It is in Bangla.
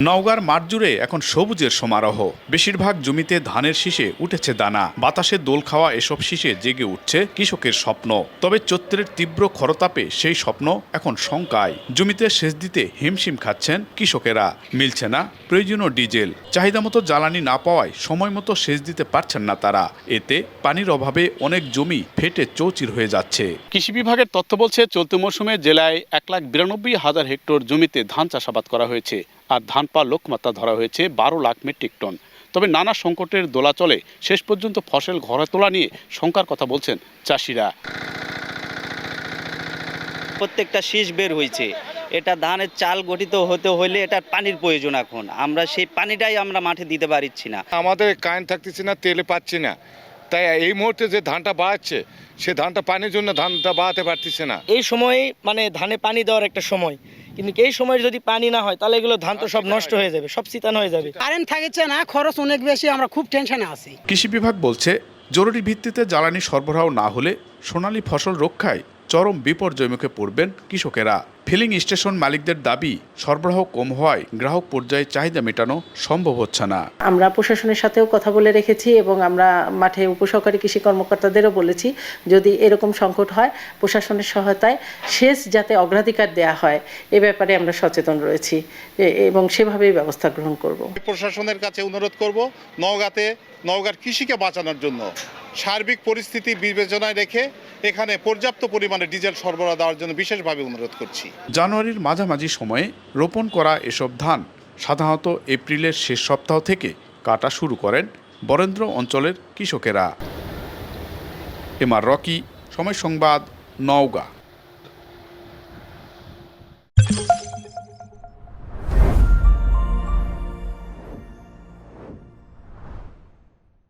নওগাঁর মাঠ জুড়ে এখন সবুজের সমারোহ। বেশিরভাগ জমিতে ধানের শীষে উঠেছে দানা। বাতাসে দোল খাওয়া এসব শীষে জেগে উঠছে কৃষকের স্বপ্ন। তবে চৈত্রের তীব্র খরতাপে সেই স্বপ্ন এখন শঙ্কায়। জমিতে সেচ দিতে হিমশিম খাচ্ছেন কৃষকেরা। মিলছে না প্রয়োজনীয় ডিজেল। চাহিদা মতো জ্বালানি না পাওয়ায় সময় মতো সেচ দিতে পারছেন না তারা। এতে পানির অভাবে অনেক জমি ফেটে চৌচির হয়ে যাচ্ছে। কৃষি বিভাগের তথ্য বলছে, চলতি মৌসুমে জেলায় 1,92,000 হেক্টর জমিতে ধান চাষাবাদ করা হয়েছে। আর ধান পাওয়ার লক্ষ্যমাত্রা ধরা হয়েছে 12 লাখ মেট্রিক টন। তবে নানা সংকটের দোলাচলে শেষ পর্যন্ত ফসল ঘরে তোলা নিয়ে শঙ্কার কথা বলছেন চাষিরা। প্রত্যেকটা শীষ বের হয়েছে, এটা ধানের চাল গঠিত হতে হলে এটা পানির প্রয়োজন। এখন আমরা সেই পানিটাই আমরা মাঠে দিতে পারছি না। আমাদের কারেন্ট থাকতেছে না, তেলে পাচ্ছি না, তাই এই মুহূর্তে যে ধানটা বাড়াচ্ছে সে ধানটা পানির জন্য ধানটা বাড়াতে পারতেছে না। এই সময়ে মানে ধানে পানি দেওয়ার একটা সময়, কিন্তু এই সময় যদি পানি না হয় তাহলে এগুলো ধান তো সব নষ্ট হয়ে যাবে, সব চিতান হয়ে যাবে। কারেন্ট থাকছে না, খরচ অনেক বেশি, আমরা খুব টেনশনে আছি। কৃষি বিভাগ বলছে, জরুরি ভিত্তিতে জ্বালানি সরবরাহ না হলে সোনালী ফসল রক্ষায় চরম বিপর্যয়ের মুখে পড়বেন কৃষকেরা। ফিলিং স্টেশন মালিকদের দাবি, সরবরাহ কম হওয়ায় গ্রাহক পর্যায়ে চাহিদা মেটানো সম্ভব হচ্ছে না। আমরা প্রশাসনের সাথেও কথা বলে রেখেছি এবং আমরা মাঠে উপসহকারী কৃষি কর্মকর্তাদেরও বলেছি, যদি এরকম সংকট হয় প্রশাসনের সহায়তায় সেচ যাতে অগ্রাধিকার দেয়া হয় এ ব্যাপারে আমরা সচেতন রয়েছি এবং সেভাবেই ব্যবস্থা গ্রহণ করব। প্রশাসনের কাছে অনুরোধ করব, নওগাঁর কৃষিকে বাঁচানোর জন্য সার্বিক পরিস্থিতি বিবেচনায় রেখে এখানে পর্যাপ্ত পরিমাণে ডিজেল সরবরাহ দেওয়ার জন্য বিশেষভাবে অনুরোধ করছি। জানুয়ারির মাঝামাঝি সময়ে রোপণ করা এসব ধান সাধারণত এপ্রিলের শেষ সপ্তাহ থেকে কাটা শুরু করেন বরেন্দ্র অঞ্চলের কৃষকেরা। এমআর রকি, সময় সংবাদ, নওগাঁ।